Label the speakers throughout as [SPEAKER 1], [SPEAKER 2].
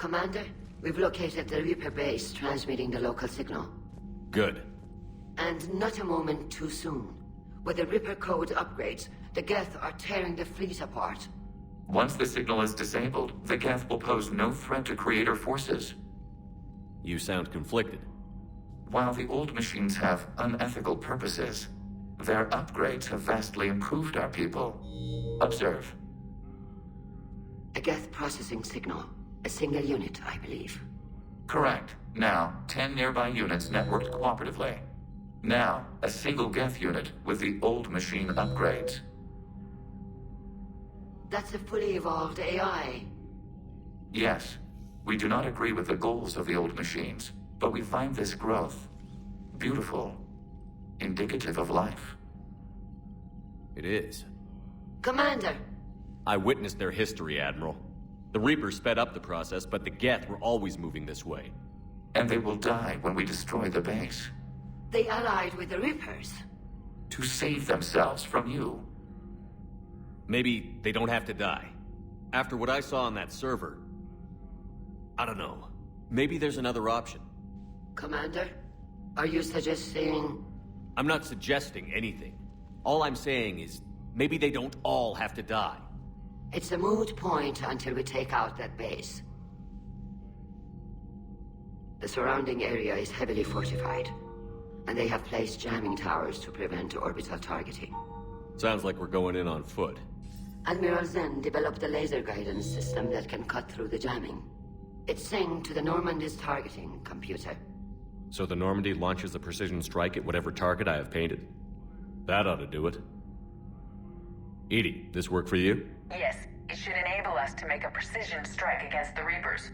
[SPEAKER 1] Commander, we've located the Reaper base transmitting the local signal.
[SPEAKER 2] Good.
[SPEAKER 1] And not a moment too soon. With the Reaper code upgrades, the Geth are tearing the fleet apart.
[SPEAKER 3] Once the signal is disabled, the Geth will pose no threat to Creator forces.
[SPEAKER 2] You sound conflicted.
[SPEAKER 3] While the old machines have unethical purposes, their upgrades have vastly improved our people. Observe.
[SPEAKER 1] A Geth processing signal. A single unit, I believe.
[SPEAKER 3] Correct. Now, 10 nearby units networked cooperatively. Now, a single Geth unit with the old machine upgrades.
[SPEAKER 1] That's a fully evolved AI.
[SPEAKER 3] Yes, we do not agree with the goals of the old machines, but we find this growth beautiful, indicative of life.
[SPEAKER 2] It is.
[SPEAKER 1] Commander!
[SPEAKER 2] I witnessed their history, Admiral. The Reapers sped up the process, but the Geth were always moving this way.
[SPEAKER 3] And they will die when we destroy the base.
[SPEAKER 1] They allied with the Reapers.
[SPEAKER 3] To save themselves from you.
[SPEAKER 2] Maybe they don't have to die. After what I saw on that server, I don't know. Maybe there's another option.
[SPEAKER 1] Commander, are you suggesting...
[SPEAKER 2] I'm not suggesting anything. All I'm saying is, maybe they don't all have to die.
[SPEAKER 1] It's a moot point until we take out that base. The surrounding area is heavily fortified, and they have placed jamming towers to prevent orbital targeting.
[SPEAKER 2] Sounds like we're going in on foot.
[SPEAKER 1] Admiral Zen developed a laser guidance system that can cut through the jamming. It's synced to the Normandy's targeting computer.
[SPEAKER 2] So the Normandy launches a precision strike at whatever target I have painted? That ought to do it. Edie, this work for you?
[SPEAKER 4] Yes, it should enable us to make a precision strike against the Reapers.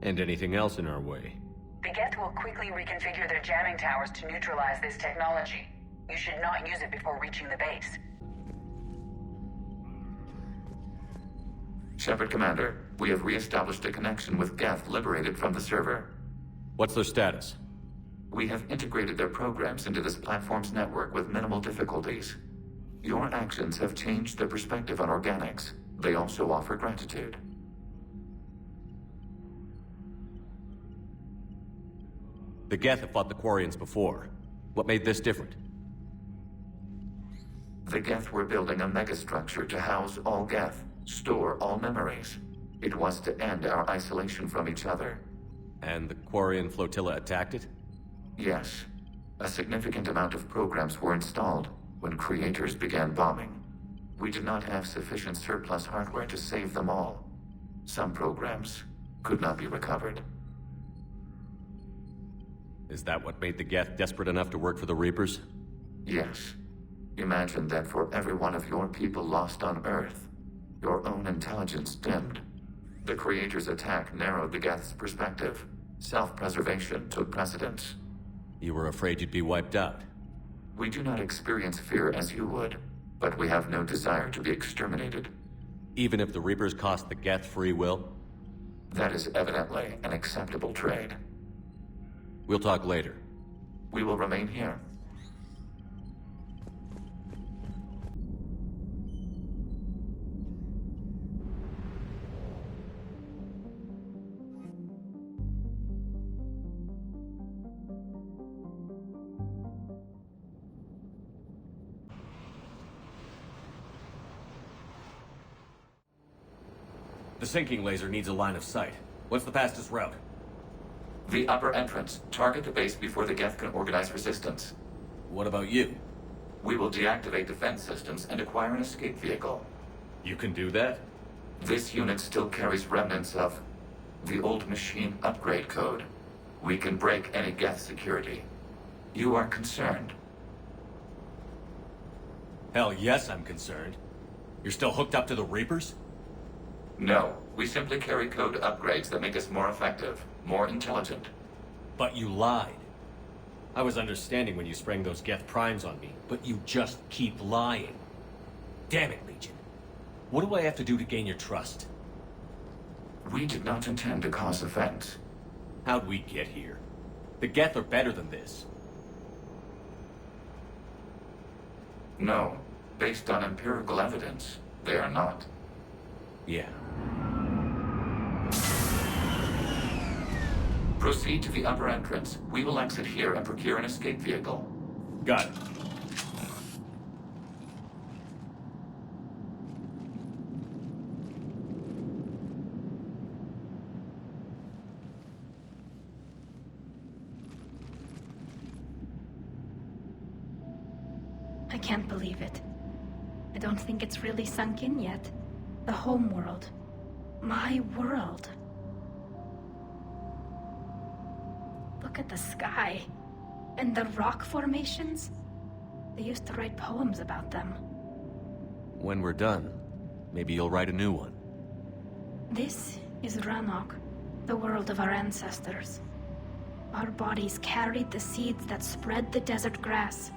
[SPEAKER 2] And anything else in our way?
[SPEAKER 4] The Geth will quickly reconfigure their jamming towers to neutralize this technology. You should not use it before reaching the base.
[SPEAKER 3] Shepard Commander, we have re-established a connection with Geth liberated from the server.
[SPEAKER 2] What's their status?
[SPEAKER 3] We have integrated their programs into this platform's network with minimal difficulties. Your actions have changed their perspective on organics. They also offer gratitude.
[SPEAKER 2] The Geth have fought the Quarians before. What made this different?
[SPEAKER 3] The Geth were building a megastructure to house all Geth, store all memories. It was to end our isolation from each other.
[SPEAKER 2] And the Quarian flotilla attacked it?
[SPEAKER 3] Yes. A significant amount of programs were installed when creators began bombing. We did not have sufficient surplus hardware to save them all. Some programs could not be recovered.
[SPEAKER 2] Is that what made the Geth desperate enough to work for the Reapers?
[SPEAKER 3] Yes. Imagine that for every one of your people lost on Earth, your own intelligence dimmed. The Creator's attack narrowed the Geth's perspective. Self-preservation took precedence.
[SPEAKER 2] You were afraid you'd be wiped out.
[SPEAKER 3] We do not experience fear as you would, but we have no desire to be exterminated.
[SPEAKER 2] Even if the Reapers cost the Geth free will?
[SPEAKER 3] That is evidently an acceptable trade.
[SPEAKER 2] We'll talk later.
[SPEAKER 3] We will remain here.
[SPEAKER 2] The sinking laser needs a line of sight. What's the fastest route?
[SPEAKER 3] The upper entrance. Target the base before the Geth can organize resistance.
[SPEAKER 2] What about you?
[SPEAKER 3] We will deactivate defense systems and acquire an escape vehicle.
[SPEAKER 2] You can do that?
[SPEAKER 3] This unit still carries remnants of the old machine upgrade code. We can break any Geth security. You are concerned.
[SPEAKER 2] Hell yes, I'm concerned. You're still hooked up to the Reapers?
[SPEAKER 3] No, we simply carry code upgrades that make us more effective, more intelligent.
[SPEAKER 2] But you lied. I was understanding when you sprang those Geth primes on me, but you just keep lying. Damn it, Legion. What do I have to do to gain your trust?
[SPEAKER 3] We did not intend to cause offense.
[SPEAKER 2] How'd we get here? The Geth are better than this.
[SPEAKER 3] No, based on empirical evidence, they are not.
[SPEAKER 2] Yeah.
[SPEAKER 3] Proceed to the upper entrance. We will exit here and procure an escape vehicle.
[SPEAKER 2] Got it.
[SPEAKER 5] I can't believe it. I don't think it's really sunk in yet. The home world. My world. Look at the sky. And the rock formations. They used to write poems about them.
[SPEAKER 2] When we're done, maybe you'll write a new one.
[SPEAKER 5] This is Rannoch, the world of our ancestors. Our bodies carried the seeds that spread the desert grass.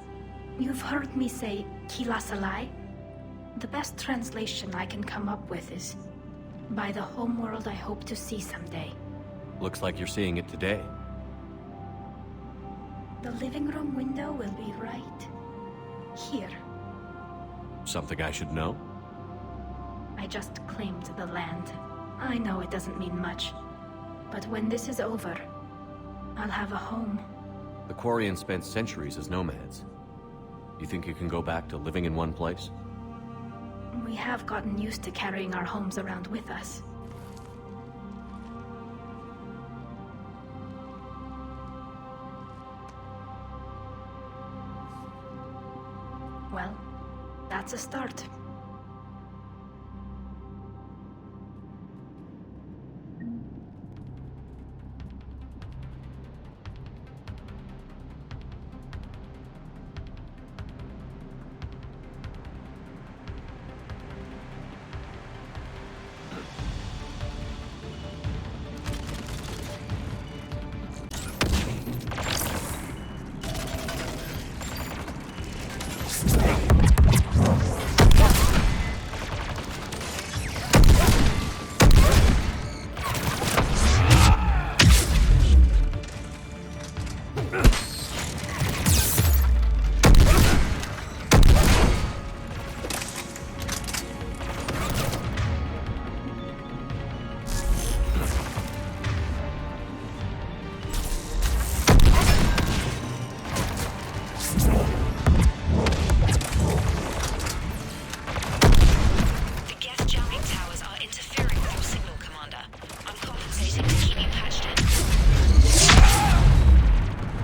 [SPEAKER 5] You've heard me say, Kilasalai? The best translation I can come up with is, by the homeworld I hope to see someday.
[SPEAKER 2] Looks like you're seeing it today.
[SPEAKER 5] The living room window will be right here.
[SPEAKER 2] Something I should know?
[SPEAKER 5] I just claimed the land. I know it doesn't mean much, but when this is over, I'll have a home.
[SPEAKER 2] The Quarians spent centuries as nomads. You think you can go back to living in one place?
[SPEAKER 5] We have gotten used to carrying our homes around with us. Well, that's a start.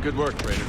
[SPEAKER 2] Good work, Raider.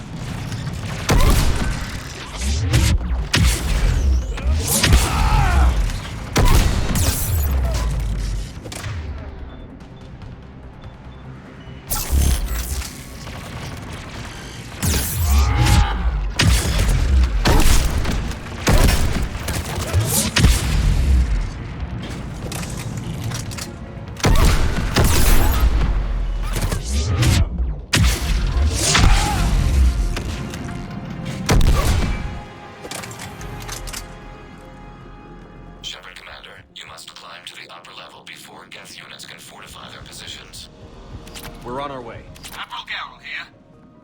[SPEAKER 2] We're on our way.
[SPEAKER 6] Admiral Gerrel here.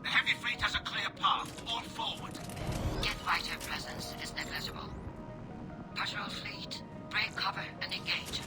[SPEAKER 6] The heavy fleet has a clear path. All forward.
[SPEAKER 1] Geth fighter presence is negligible. Patrol fleet, break cover and engage.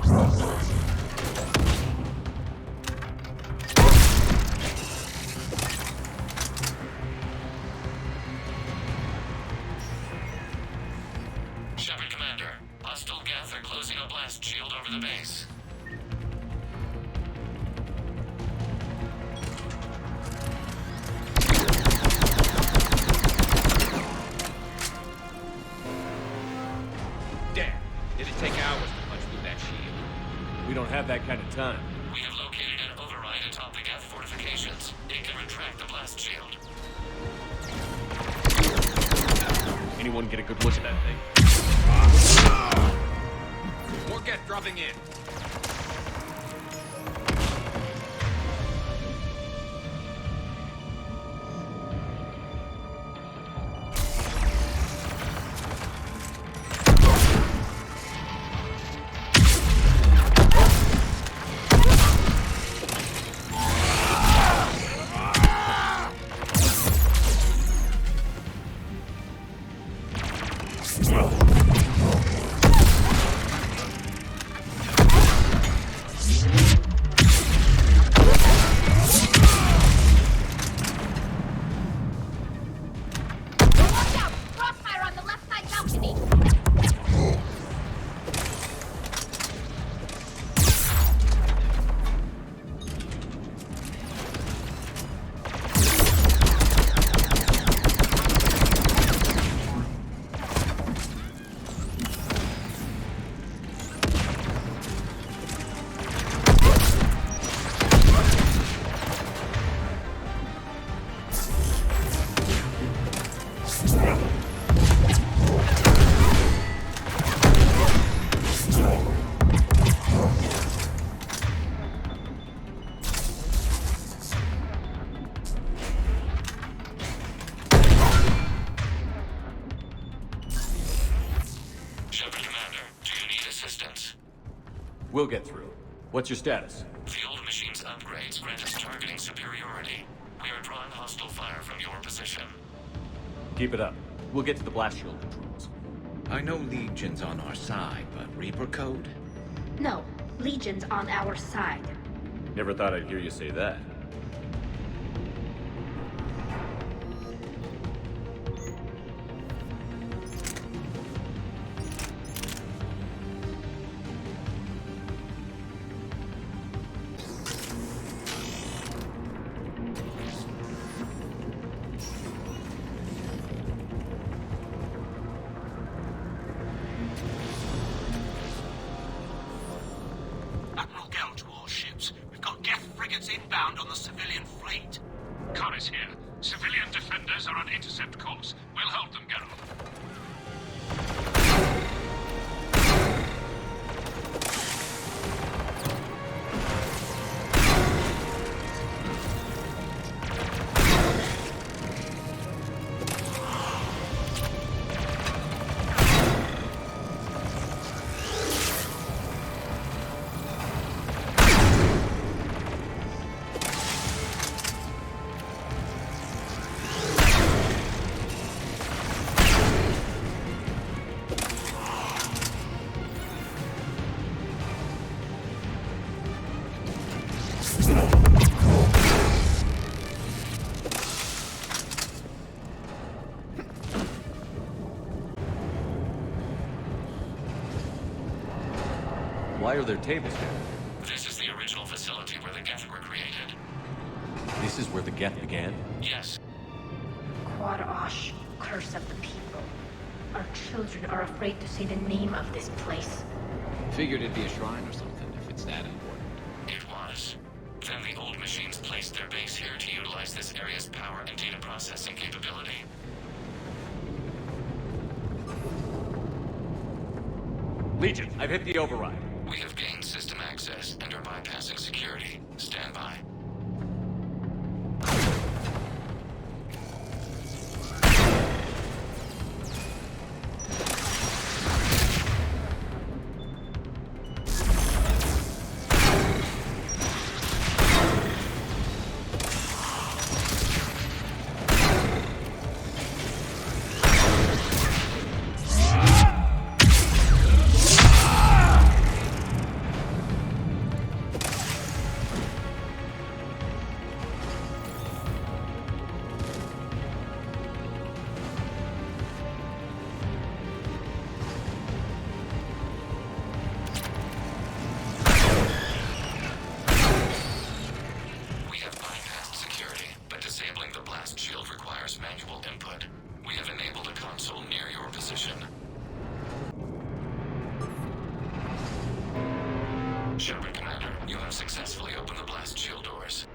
[SPEAKER 3] Shepard Commander, hostile Geth are closing a blast shield over the base.
[SPEAKER 7] Damn, did it take hours to punch through that shield?
[SPEAKER 2] We don't have that kind of time.
[SPEAKER 3] We have located an override atop the Geth fortifications. It can retract the blast shield.
[SPEAKER 2] Anyone get a good look at that thing?
[SPEAKER 7] More Geth dropping in.
[SPEAKER 3] Shepard Commander, do you need assistance?
[SPEAKER 2] We'll get through. What's your status?
[SPEAKER 3] The old machine's upgrades grant us targeting superiority. We are drawing hostile fire from your position.
[SPEAKER 2] Keep it up. We'll get to the blast shield controls.
[SPEAKER 8] I know Legion's on our side, but Reaper code?
[SPEAKER 5] No, Legion's on our side.
[SPEAKER 2] Never thought I'd hear you say that.
[SPEAKER 6] Admiral Gell to all ships. We've got Geth frigates inbound on the civilian fleet. Connor's here. Civilian defenders are on intercept course. We'll hold them, Geralt.
[SPEAKER 2] Why are there tables here?
[SPEAKER 3] This is the original facility where the Geth were created.
[SPEAKER 2] This is where the Geth began?
[SPEAKER 3] Yes,
[SPEAKER 5] Quarian, curse of the people. Our children are afraid to say the name of this place.
[SPEAKER 8] Figured it'd be a shrine or something, if it's that important.
[SPEAKER 3] it was. Then the old machines placed their base here to utilize this area's power and data processing capability.
[SPEAKER 2] Legion, I've hit the override.
[SPEAKER 3] We have gained system access and are bypassing security. Stand by. Shepard, Commander, you have successfully opened the blast shield doors.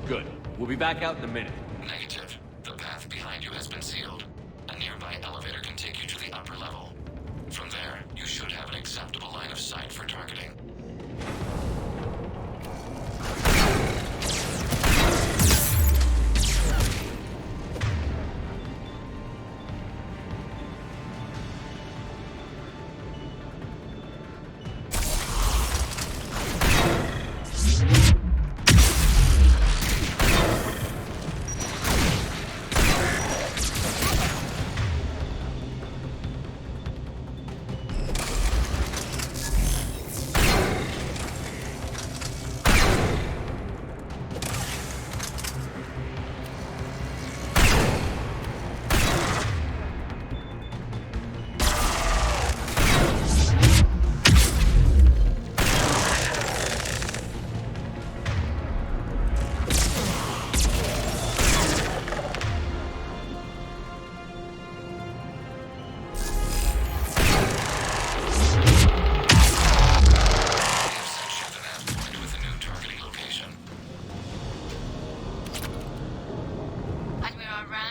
[SPEAKER 2] Good. We'll be back out in a minute.
[SPEAKER 3] Negative. The path behind you has been sealed. A nearby elevator can take you to the upper level. From there, you should have an acceptable line of sight for targeting.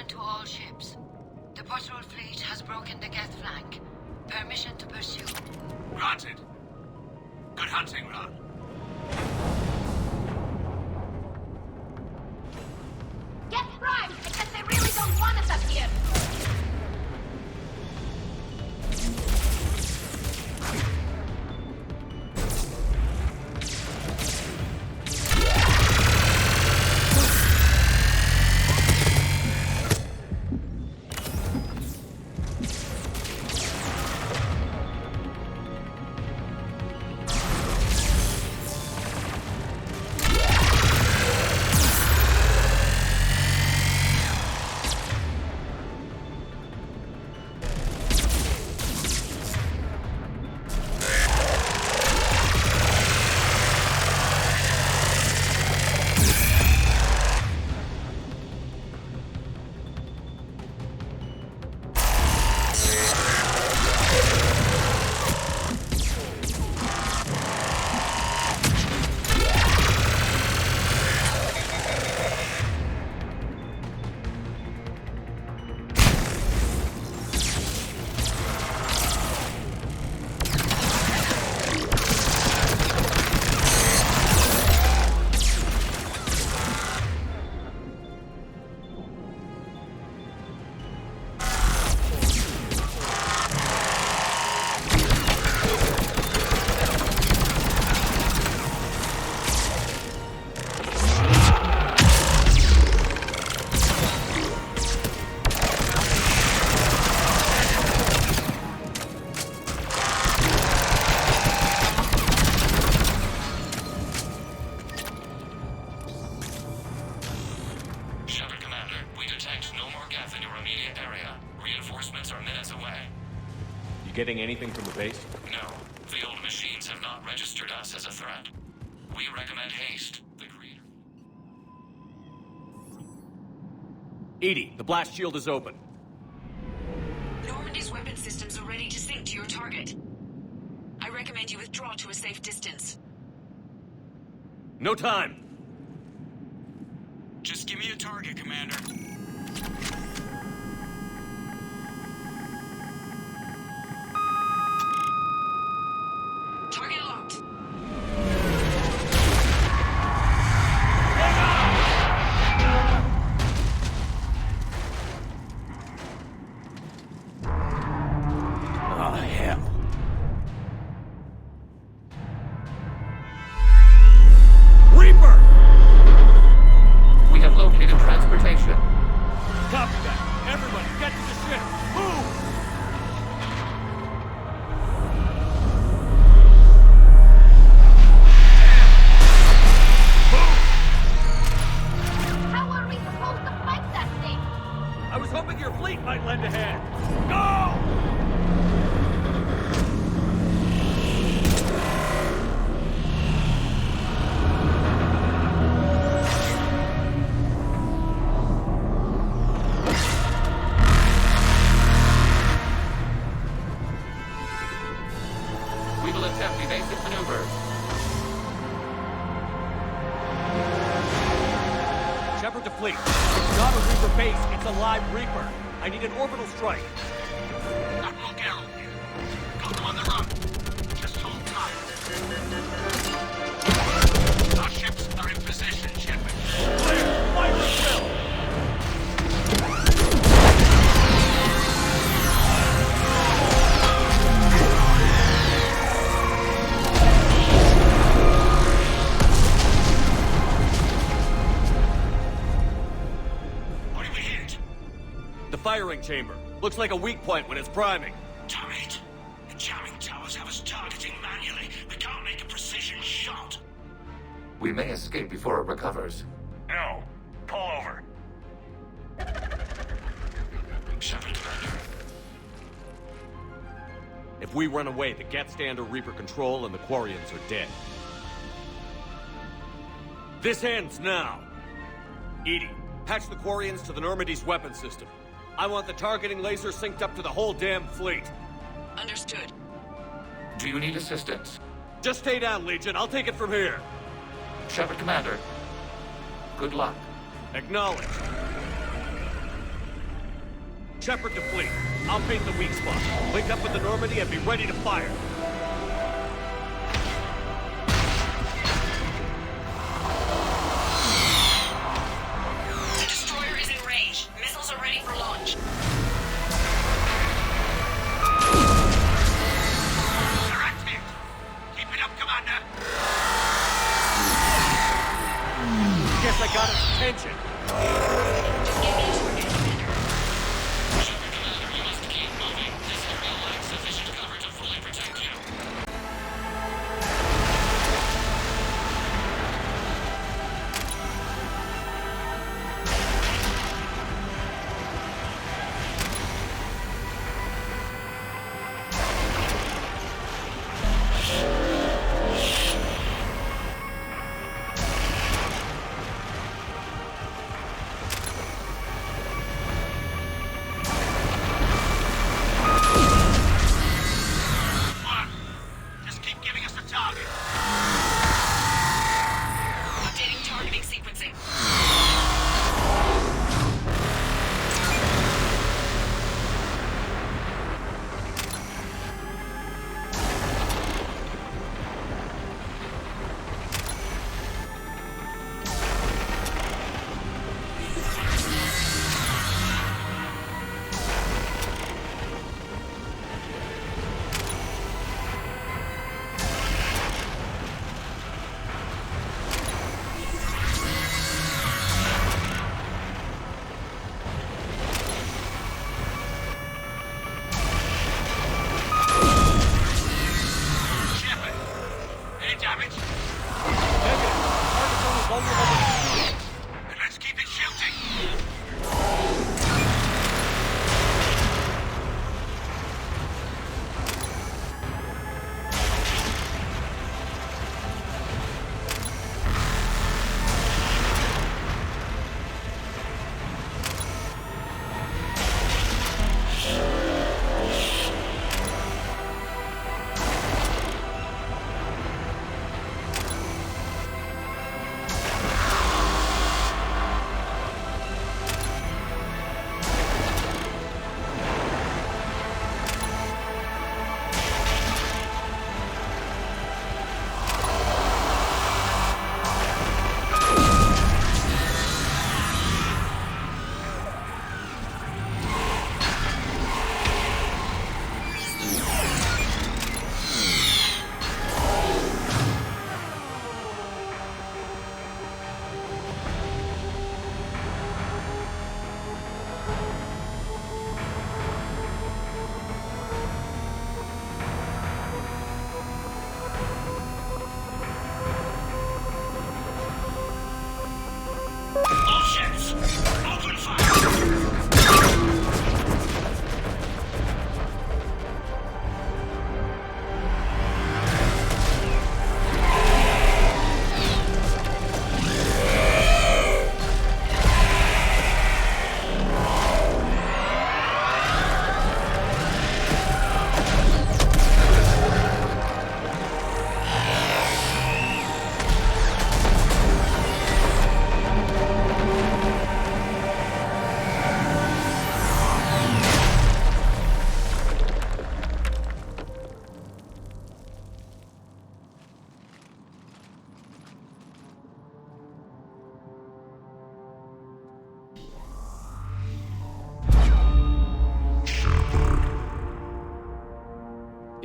[SPEAKER 1] To all ships. The patrol fleet has broken the Geth flank. Permission to pursue.
[SPEAKER 6] Granted. Good hunting, Ron.
[SPEAKER 5] Get primed! I guess they really don't want us up here!
[SPEAKER 2] Getting anything from the base?
[SPEAKER 3] No. The old machines have not registered us as a threat. We recommend haste. The creator.
[SPEAKER 2] EDI, the blast shield is open.
[SPEAKER 4] Normandy's weapon systems are ready to sync to your target. I recommend you withdraw to a safe distance.
[SPEAKER 2] No time!
[SPEAKER 6] Just give me a target, Commander.
[SPEAKER 4] Target locked.
[SPEAKER 2] Oh, hell. Reaper!
[SPEAKER 3] We have located transportation.
[SPEAKER 2] Copy that. Everybody, get to the ship. Move!
[SPEAKER 5] How are we supposed to fight that thing?
[SPEAKER 2] I was hoping your fleet might lend a hand. Go! It's not a Reaper base, it's a live Reaper. I need an orbital strike.
[SPEAKER 6] Admiral Geralt here. Got them on the run. Just hold tight. Our ships are in position, Shepard.
[SPEAKER 2] Clear! Fire at will!
[SPEAKER 6] What did we hit?
[SPEAKER 2] The firing chamber. Looks like a weak point when it's priming.
[SPEAKER 6] Damn it. The jamming towers have us targeting manually. We can't make a precision shot.
[SPEAKER 3] We may escape before it recovers.
[SPEAKER 6] No. Pull over.
[SPEAKER 3] Shepard, Commander.
[SPEAKER 2] If we run away, the Geth stay under Reaper control and the Quarians are dead. This ends now. Edie, patch the Quarians to the Normandy's weapon system. I want the targeting laser synced up to the whole damn fleet.
[SPEAKER 4] Understood.
[SPEAKER 3] Do you need assistance?
[SPEAKER 2] Just stay down, Legion. I'll take it from here.
[SPEAKER 3] Shepard, Commander. Good luck.
[SPEAKER 2] Acknowledged. Shepard to fleet. I'll paint the weak spot. Link up with the Normandy and be ready to fire.
[SPEAKER 4] The destroyer is in range. Missiles are ready for launch.
[SPEAKER 6] Direct hit. Keep it up, Commander.
[SPEAKER 2] Guess I got his attention.
[SPEAKER 4] Just give me a target, Commander.
[SPEAKER 3] Shepard, Commander, you must keep moving. This area lacks sufficient cover to fully protect you.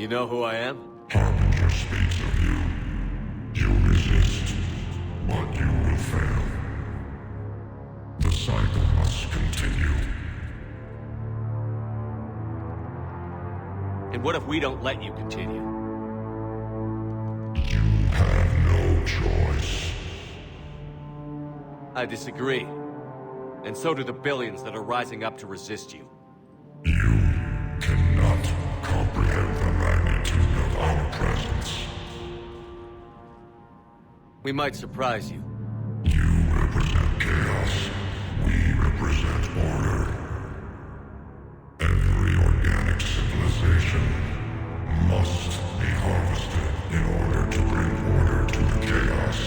[SPEAKER 2] You know who I am?
[SPEAKER 9] Harbinger speaks of you. You resist, but you will fail. The cycle must continue.
[SPEAKER 2] And what if we don't let you continue?
[SPEAKER 9] You have no choice.
[SPEAKER 2] I disagree. And so do the billions that are rising up to resist you.
[SPEAKER 9] You cannot comprehend the magnitude of our presence.
[SPEAKER 2] We might surprise you.
[SPEAKER 9] You represent chaos. We represent order. Every organic civilization must be harvested in order to bring order to the chaos.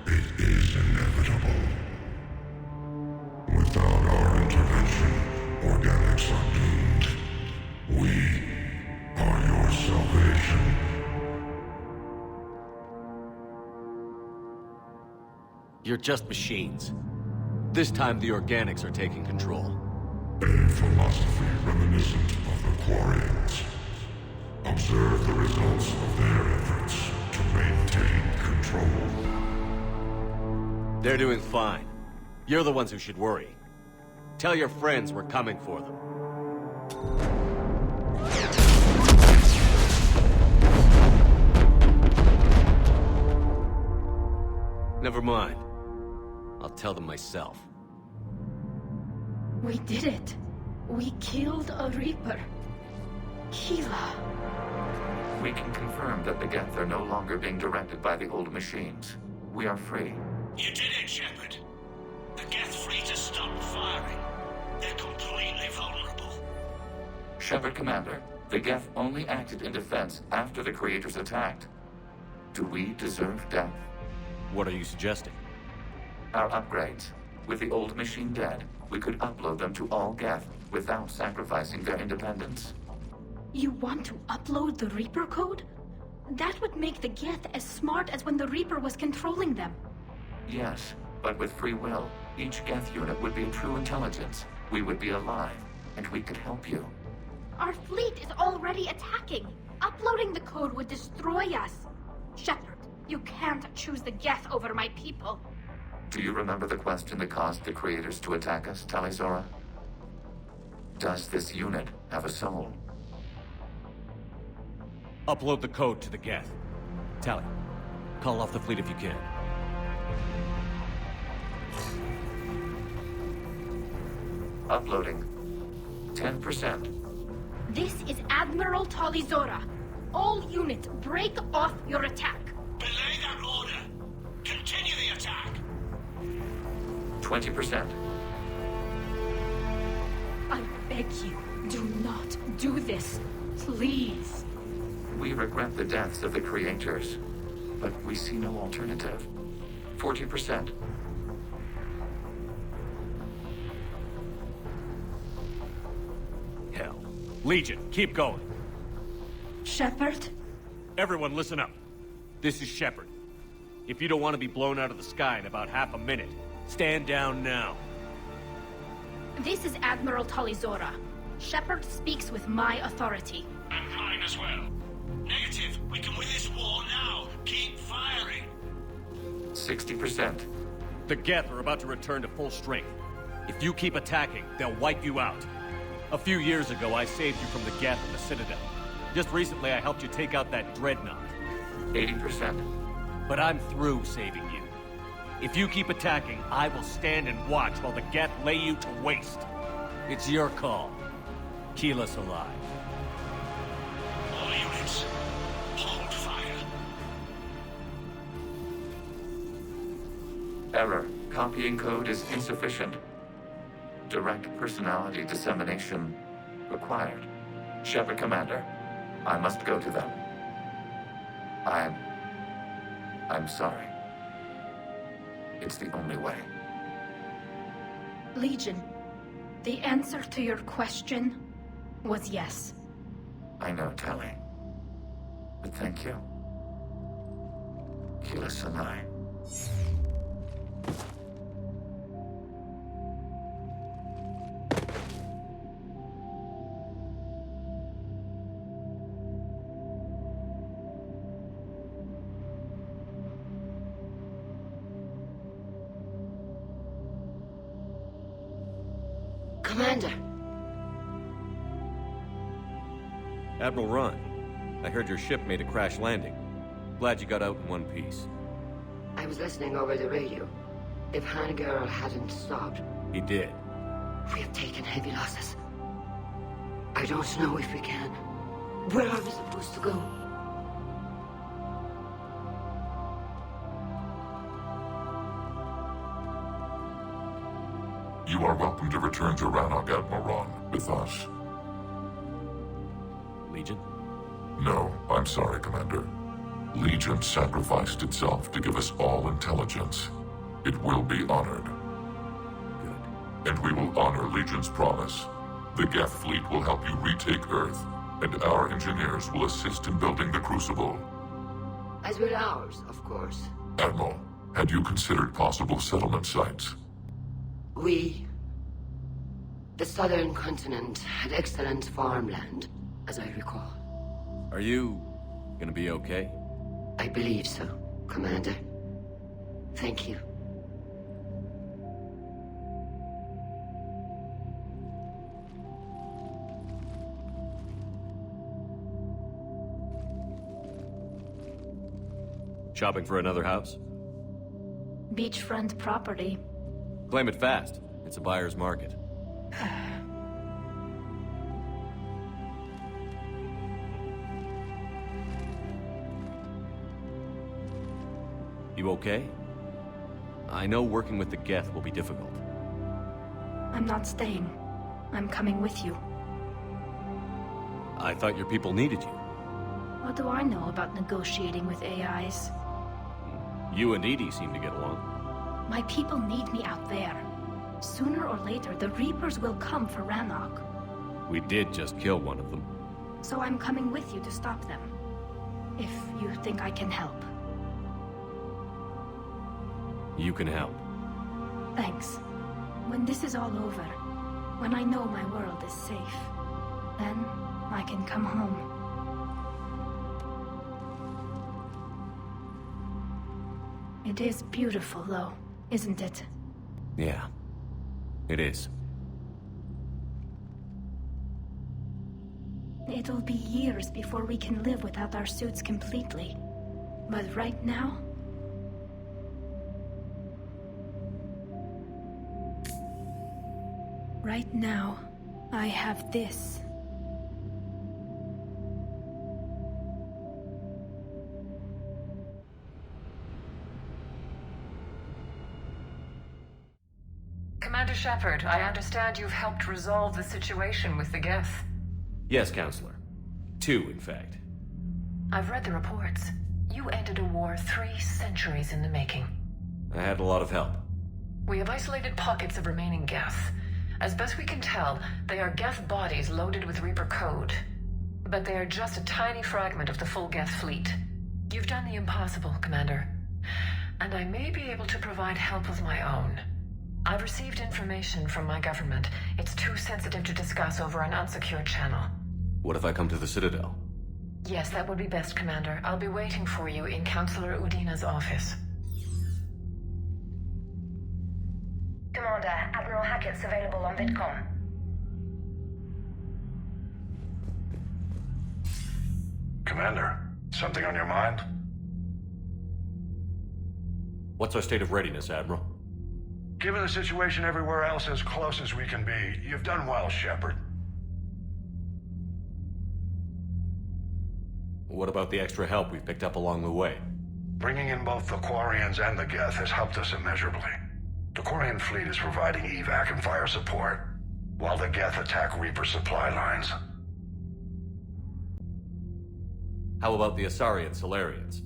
[SPEAKER 9] It is inevitable. Without our intervention, organics are doomed. We are your salvation.
[SPEAKER 2] You're just machines. This time the organics are taking control.
[SPEAKER 9] A philosophy reminiscent of the Quarians. Observe the results of their efforts to maintain control.
[SPEAKER 2] They're doing fine. You're the ones who should worry. Tell your friends we're coming for them. Never mind. I'll tell them myself.
[SPEAKER 5] We did it. We killed a Reaper. Keela.
[SPEAKER 3] We can confirm that the Geth are no longer being directed by the old machines. We are free.
[SPEAKER 6] You did it, Shepard. The Geth free to stop firing. They're completely vulnerable.
[SPEAKER 3] Shepard Commander, the Geth only acted in defense after the Creators attacked. Do we deserve death?
[SPEAKER 2] What are you suggesting?
[SPEAKER 3] Our upgrades. With the old machine dead, we could upload them to all Geth without sacrificing their independence.
[SPEAKER 5] You want to upload the Reaper code? That would make the Geth as smart as when the Reaper was controlling them.
[SPEAKER 3] Yes, but with free will, each Geth unit would be a true intelligence. We would be alive, and we could help you.
[SPEAKER 5] Our fleet is already attacking. Uploading the code would destroy us. Shepard, you can't choose the Geth over my people.
[SPEAKER 3] Do you remember the question that caused the Creators to attack us, Talizora? Does this unit have a soul?
[SPEAKER 2] Upload the code to the Geth. Tally, call off the fleet if you can.
[SPEAKER 3] Uploading. 10%.
[SPEAKER 5] This is Admiral Talizora. All units, break off your attack.
[SPEAKER 6] Belay that order. Continue the attack.
[SPEAKER 3] 20%.
[SPEAKER 5] I beg you, do not do this. Please.
[SPEAKER 3] We regret the deaths of the Creators, but we see no alternative. 40%.
[SPEAKER 2] Hell. Legion, keep going.
[SPEAKER 5] Shepard?
[SPEAKER 2] Everyone listen up. This is Shepard. If you don't want to be blown out of the sky in about half a minute, stand down now.
[SPEAKER 5] This is Admiral Talizora. Shepard speaks with my authority.
[SPEAKER 6] And mine as well. Negative. We can win this war now. Keep firing.
[SPEAKER 3] 60%.
[SPEAKER 2] The Geth are about to return to full strength. If you keep attacking, they'll wipe you out. A few years ago, I saved you from the Geth and the Citadel. Just recently, I helped you take out that Dreadnought.
[SPEAKER 3] 80%.
[SPEAKER 2] But I'm through saving you. If you keep attacking, I will stand and watch while the Geth lay you to waste. It's your call. Keep us alive.
[SPEAKER 6] All units, hold fire.
[SPEAKER 3] Error. Copying code is insufficient. Direct personality dissemination required. Shepard Commander, I must go to them. I'm sorry. It's the only way.
[SPEAKER 5] Legion, the answer to your question was yes.
[SPEAKER 3] I know, Tally. But thank you. Kila-sanai.
[SPEAKER 1] Commander!
[SPEAKER 2] Admiral Ron, I heard your ship made a crash landing. Glad you got out in one piece.
[SPEAKER 1] I was listening over the radio. If Hangirl hadn't stopped,
[SPEAKER 2] He did.
[SPEAKER 1] we have taken heavy losses. I don't know if we can. Where are we supposed to go?
[SPEAKER 9] You are welcome to return to Rannoch, Admiral Ron, with us.
[SPEAKER 2] Legion?
[SPEAKER 9] No, I'm sorry, Commander. Legion sacrificed itself to give us all intelligence. It will be honored.
[SPEAKER 2] Good.
[SPEAKER 9] And we will honor Legion's promise. The Geth fleet will help you retake Earth, and our engineers will assist in building the Crucible.
[SPEAKER 1] As will ours, of course.
[SPEAKER 9] Admiral, had you considered possible settlement sites?
[SPEAKER 1] The southern continent had excellent farmland, as I recall.
[SPEAKER 2] Are you gonna be okay?
[SPEAKER 1] I believe so, Commander. Thank you.
[SPEAKER 2] Shopping for another house?
[SPEAKER 5] Beachfront property.
[SPEAKER 2] Claim it fast. It's a buyer's market. You okay? I know working with the Geth will be difficult.
[SPEAKER 5] I'm not staying. I'm coming with you.
[SPEAKER 2] I thought your people needed you.
[SPEAKER 5] What do I know about negotiating with AIs?
[SPEAKER 2] You and Edie seem to get along.
[SPEAKER 5] My people need me out there. Sooner or later, the Reapers will come for Rannoch.
[SPEAKER 2] We did just kill one of them.
[SPEAKER 5] So I'm coming with you to stop them. If you think I can help.
[SPEAKER 2] You can help.
[SPEAKER 5] Thanks. When this is all over, when I know my world is safe, then I can come home. It is beautiful, though, isn't it?
[SPEAKER 2] Yeah, it is.
[SPEAKER 5] It'll be years before we can live without our suits completely. But right now... Right now, I have this.
[SPEAKER 4] Commander Shepard, I understand you've helped resolve the situation with the Geth.
[SPEAKER 2] Yes, Counselor. 2, in fact.
[SPEAKER 4] I've read the reports. You ended a war 3 centuries in the making.
[SPEAKER 2] I had a lot of help.
[SPEAKER 4] We have isolated pockets of remaining Geth. As best we can tell, they are Geth bodies loaded with Reaper code. But they are just a tiny fragment of the full Geth fleet. You've done the impossible, Commander. And I may be able to provide help of my own. I've received information from my government. It's too sensitive to discuss over an unsecured channel.
[SPEAKER 2] What if I come to the Citadel?
[SPEAKER 4] Yes, that would be best, Commander. I'll be waiting for you in Counselor Udina's office.
[SPEAKER 10] Commander, Admiral Hackett's available on VidCom.
[SPEAKER 9] Commander, something on your mind?
[SPEAKER 2] What's our state of readiness, Admiral?
[SPEAKER 11] Given the situation everywhere else as close as we can be, you've done well, Shepard.
[SPEAKER 2] What about the extra help we've picked up along the way?
[SPEAKER 11] Bringing in both the Quarians and the Geth has helped us immeasurably. The Quarian fleet is providing evac and fire support, while the Geth attack Reaper supply lines.
[SPEAKER 2] How about the Asari and Solarians?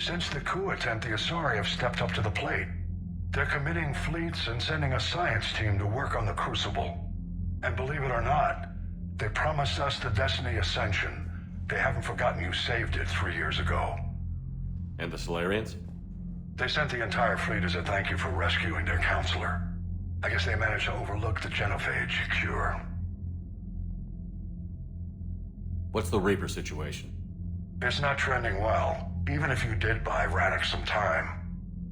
[SPEAKER 11] Since the coup attempt, the Asari have stepped up to the plate. They're committing fleets and sending a science team to work on the Crucible. And believe it or not, they promised us the Destiny Ascension. They haven't forgotten you saved it 3 years ago.
[SPEAKER 2] And the Solarians?
[SPEAKER 11] They sent the entire fleet as a thank you for rescuing their counselor. I guess they managed to overlook the genophage cure.
[SPEAKER 2] What's the Reaper situation?
[SPEAKER 11] It's not trending well, even if you did buy Rannoch some time.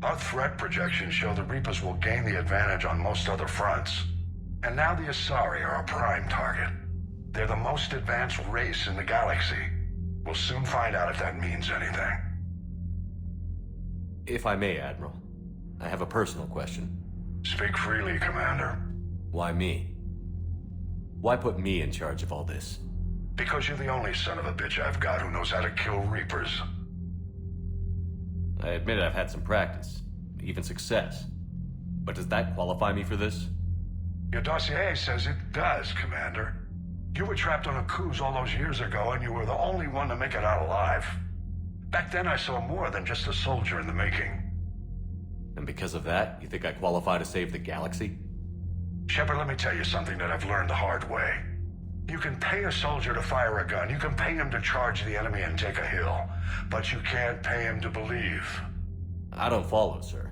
[SPEAKER 11] Our threat projections show the Reapers will gain the advantage on most other fronts. And now the Asari are a prime target. They're the most advanced race in the galaxy. We'll soon find out if that means anything.
[SPEAKER 2] If I may, Admiral, I have a personal question.
[SPEAKER 11] Speak freely, Commander.
[SPEAKER 2] Why me? Why put me in charge of all this?
[SPEAKER 11] Because you're the only son of a bitch I've got who knows how to kill Reapers.
[SPEAKER 2] I admit I've had some practice, even success. But does that qualify me for this?
[SPEAKER 11] Your dossier says it does, Commander. You were trapped on a cruise all those years ago, and you were the only one to make it out alive. Back then I saw more than just a soldier in the making.
[SPEAKER 2] And because of that, you think I qualify to save the galaxy?
[SPEAKER 11] Shepard, let me tell you something that I've learned the hard way. You can pay a soldier to fire a gun, you can pay him to charge the enemy and take a hill, but you can't pay him to believe.
[SPEAKER 2] I don't follow, sir.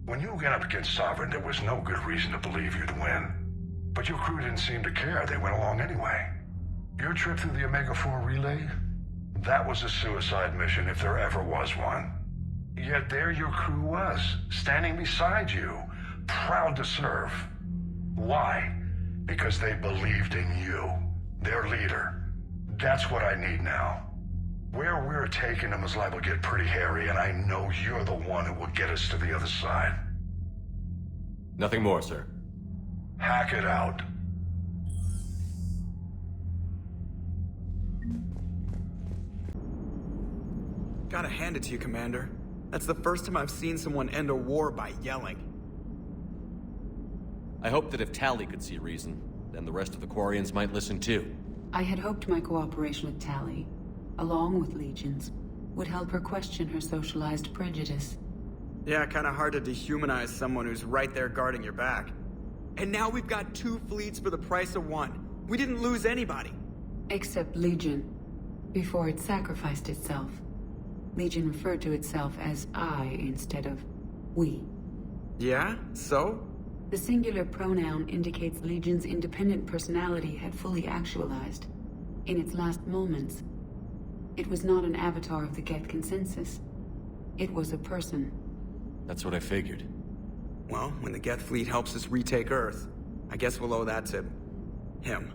[SPEAKER 11] When you went up against Sovereign, there was no good reason to believe you'd win. But your crew didn't seem to care. They went along anyway. Your trip through the Omega-4 relay? That was a suicide mission if there ever was one. Yet there your crew was, standing beside you, proud to serve. Why? Because they believed in you, their leader. That's what I need now. Where we're taking them is liable to get pretty hairy, and I know you're the one who will get us to the other side.
[SPEAKER 2] Nothing more, sir.
[SPEAKER 11] Hack it out.
[SPEAKER 12] Gotta hand it to you, Commander. That's the first time I've seen someone end a war by yelling.
[SPEAKER 2] I hope that if Tali could see reason, then the rest of the Quarians might listen too.
[SPEAKER 13] I had hoped my cooperation with Tali, along with Legions, would help her question her socialized prejudice.
[SPEAKER 12] Yeah, kinda hard to dehumanize someone who's right there guarding your back. And now we've got 2 fleets for the price of 1. We didn't lose anybody.
[SPEAKER 13] Except Legion, before it sacrificed itself. Legion referred to itself as I instead of we.
[SPEAKER 12] Yeah? So?
[SPEAKER 13] The singular pronoun indicates Legion's independent personality had fully actualized. In its last moments, it was not an avatar of the Geth consensus. It was a person.
[SPEAKER 2] That's what I figured.
[SPEAKER 12] Well, when the Geth fleet helps us retake Earth, I guess we'll owe that to him.